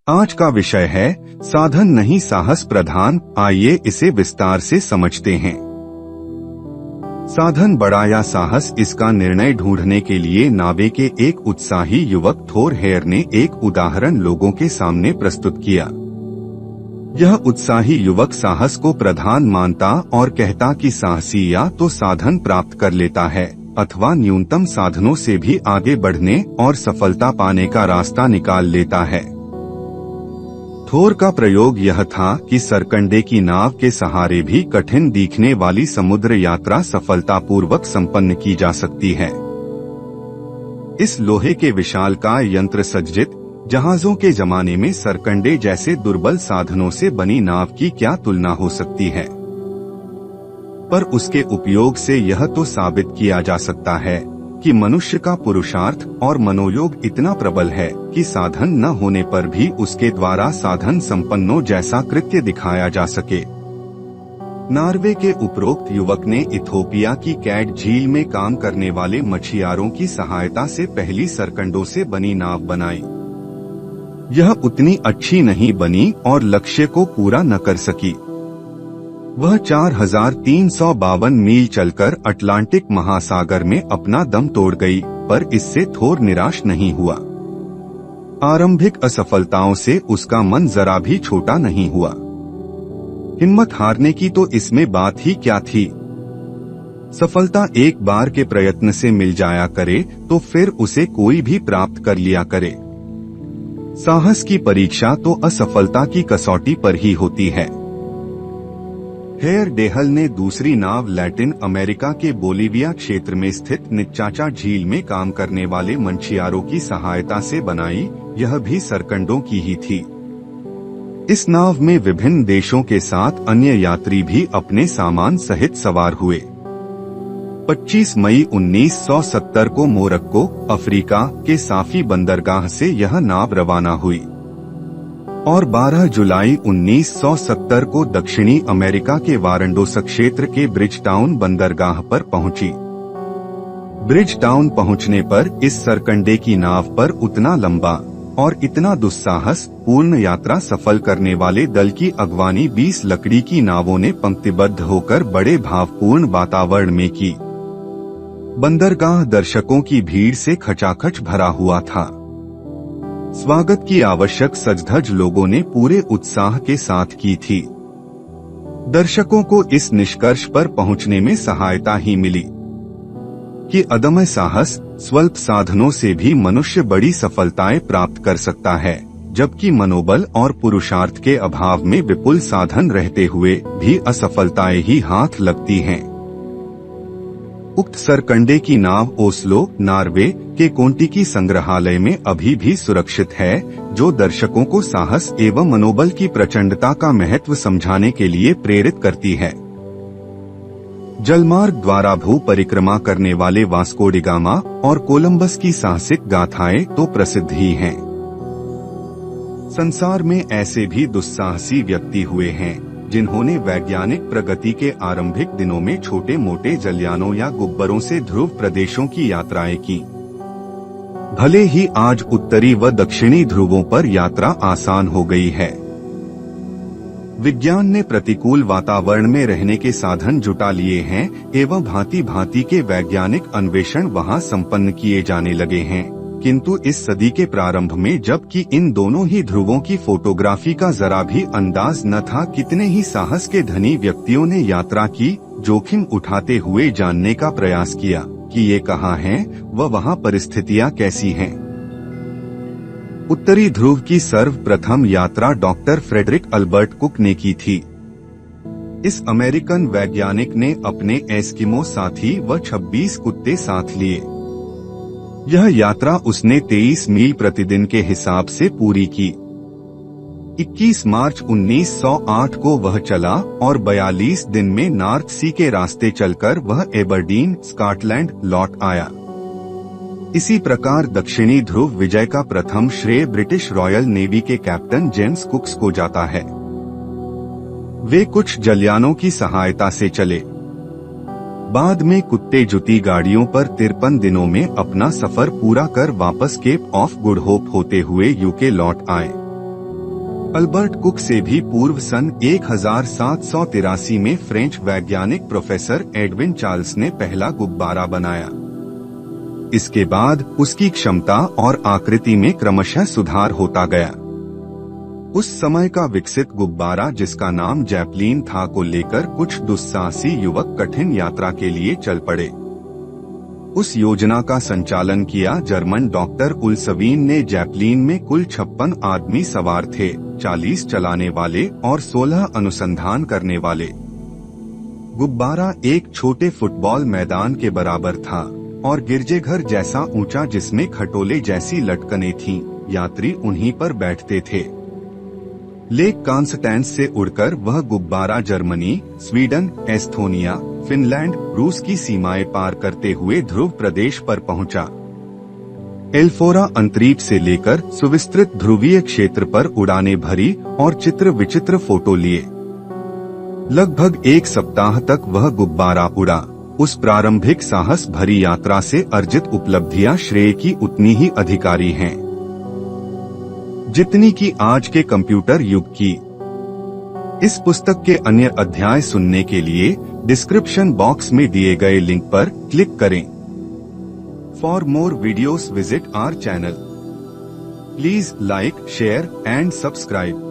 आज का विषय है साधन नहीं साहस प्रधान। आइए इसे विस्तार से समझते हैं। साधन बड़ा या साहस, इसका निर्णय ढूंढने के लिए नावे के एक उत्साही युवक थोर हेयर ने एक उदाहरण लोगों के सामने प्रस्तुत किया। यह उत्साही युवक साहस को प्रधान मानता और कहता कि साहसी या तो साधन प्राप्त कर लेता है अथवा न्यूनतम साधनों से भी आगे बढ़ने और सफलता पाने का रास्ता निकाल लेता है। थोर का प्रयोग यह था कि सरकंडे की नाव के सहारे भी कठिन दिखने वाली समुद्र यात्रा सफलतापूर्वक संपन्न की जा सकती है। इस लोहे के विशालकाय यंत्र सज्जित जहाजों के जमाने में सरकंडे जैसे दुर्बल साधनों से बनी नाव की क्या तुलना हो सकती है। पर उसके उपयोग से यह तो साबित किया जा सकता है कि मनुष्य का पुरुषार्थ और मनोयोग इतना प्रबल है कि साधन न होने पर भी उसके द्वारा साधन संपन्नों जैसा कृत्य दिखाया जा सके। नॉर्वे के उपरोक्त युवक ने इथोपिया की कैड झील में काम करने वाले मछुआरों की सहायता से पहली सरकंडों से बनी नाव बनाई। यह उतनी अच्छी नहीं बनी और लक्ष्य को पूरा न कर सकी। वह 4352 मील चलकर अटलांटिक महासागर में अपना दम तोड़ गई, पर इससे थोर निराश नहीं हुआ। आरंभिक असफलताओं से उसका मन जरा भी छोटा नहीं हुआ। हिम्मत हारने की तो इसमें बात ही क्या थी। सफलता एक बार के प्रयत्न से मिल जाया करे तो फिर उसे कोई भी प्राप्त कर लिया करे। साहस की परीक्षा तो असफलता की कसौटी पर ही होती है। हेयर डेहल ने दूसरी नाव लैटिन अमेरिका के बोलिविया क्षेत्र में स्थित निचाचा झील में काम करने वाले मछुआरों की सहायता से बनाई। यह भी सरकंडों की ही थी। इस नाव में विभिन्न देशों के साथ अन्य यात्री भी अपने सामान सहित सवार हुए। 25 मई 1970 को मोरक्को, अफ्रीका के साफी बंदरगाह से यह नाव रवाना हुई और 12 जुलाई 1970 को दक्षिणी अमेरिका के वारंडोस क्षेत्र के ब्रिजटाउन बंदरगाह पर पहुंची। ब्रिजटाउन पहुंचने पर इस सरकंडे की नाव पर उतना लंबा और इतना दुस्साहस पूर्ण यात्रा सफल करने वाले दल की अगवानी 20 लकड़ी की नावों ने पंक्तिबद्ध होकर बड़े भावपूर्ण वातावरण में की। बंदरगाह दर्शकों की भीड़ से खचाखच भरा हुआ था। स्वागत की आवश्यक सजधज लोगों ने पूरे उत्साह के साथ की थी। दर्शकों को इस निष्कर्ष पर पहुंचने में सहायता ही मिली कि अदम्य साहस, स्वल्प साधनों से भी मनुष्य बड़ी सफलताएं प्राप्त कर सकता है, जबकि मनोबल और पुरुषार्थ के अभाव में विपुल साधन रहते हुए भी असफलताएं ही हाथ लगती हैं। उक्त सरकंडे की नाव ओस्लो, नॉर्वे के कोंटिकी संग्रहालय में अभी भी सुरक्षित है, जो दर्शकों को साहस एवं मनोबल की प्रचंडता का महत्व समझाने के लिए प्रेरित करती है। जलमार्ग द्वारा भू परिक्रमा करने वाले वास्को डी गामा और कोलंबस की साहसिक गाथाएं तो प्रसिद्ध ही हैं। संसार में ऐसे भी दुस्साहसी व्यक्ति हुए हैं जिन्होंने वैज्ञानिक प्रगति के आरंभिक दिनों में छोटे मोटे जलयानों या गुब्बरों से ध्रुव प्रदेशों की यात्राएं की। भले ही आज उत्तरी व दक्षिणी ध्रुवों पर यात्रा आसान हो गई है। विज्ञान ने प्रतिकूल वातावरण में रहने के साधन जुटा लिए हैं एवं भांति भांति के वैज्ञानिक अन्वेषण वहां संपन्न किए जाने लगे हैं, किंतु इस सदी के प्रारंभ में जबकि इन दोनों ही ध्रुवों की फोटोग्राफी का जरा भी अंदाज न था, कितने ही साहस के धनी व्यक्तियों ने यात्रा की, जोखिम उठाते हुए जानने का प्रयास किया कि ये कहाँ हैं व वहाँ परिस्थितियाँ कैसी हैं। उत्तरी ध्रुव की सर्वप्रथम यात्रा डॉक्टर फ्रेडरिक अल्बर्ट कुक ने की थी। इस अमेरिकन वैज्ञानिक ने अपने एस्किमो साथी व 26 कुत्ते साथ लिए। यह यात्रा उसने 23 मील प्रतिदिन के हिसाब से पूरी की। 21 मार्च 1908 को वह चला और 42 दिन में नॉर्थ सी के रास्ते चलकर वह एबरडीन, स्कॉटलैंड लौट आया। इसी प्रकार दक्षिणी ध्रुव विजय का प्रथम श्रेय ब्रिटिश रॉयल नेवी के कैप्टन जेम्स कुक्स को जाता है। वे कुछ जलयानों की सहायता से चले। बाद में कुत्ते जुती गाड़ियों पर 53 दिनों में अपना सफर पूरा कर वापस केप ऑफ गुड होप होते हुए यूके लौट आए। अल्बर्ट कुक से भी पूर्व सन 1783 में फ्रेंच वैज्ञानिक प्रोफेसर एडविन चार्ल्स ने पहला गुब्बारा बनाया। इसके बाद उसकी क्षमता और आकृति में क्रमशः सुधार होता गया। उस समय का विकसित गुब्बारा, जिसका नाम जैपलीन था, को लेकर कुछ दुस्साहसी युवक कठिन यात्रा के लिए चल पड़े। उस योजना का संचालन किया जर्मन डॉक्टर उल्सवीन ने। जैपलीन में कुल 56 आदमी सवार थे, 40 चलाने वाले और 16 अनुसंधान करने वाले। गुब्बारा एक छोटे फुटबॉल मैदान के बराबर था और गिरजेघर जैसा ऊंचा, जिसमें खटोले जैसी लटकनें थीं। यात्री उन्हीं पर बैठते थे। लेक कॉन्स्टेंस से उड़कर वह गुब्बारा जर्मनी, स्वीडन, एस्थोनिया, फिनलैंड, रूस की सीमाएं पार करते हुए ध्रुव प्रदेश पर पहुंचा। एल्फोरा अंतरिक्ष से लेकर सुविस्तृत ध्रुवीय क्षेत्र पर उड़ानें भरी और चित्र विचित्र फोटो लिए। लगभग एक सप्ताह तक वह गुब्बारा उड़ा। उस प्रारंभिक साहस भरी यात्रा से अर्जित उपलब्धियां श्रेय की उतनी ही अधिकारी हैं जितनी की आज के कंप्यूटर युग की। इस पुस्तक के अन्य अध्याय सुनने के लिए डिस्क्रिप्शन बॉक्स में दिए गए लिंक पर क्लिक करें। For more videos visit our channel. Please like, share and subscribe.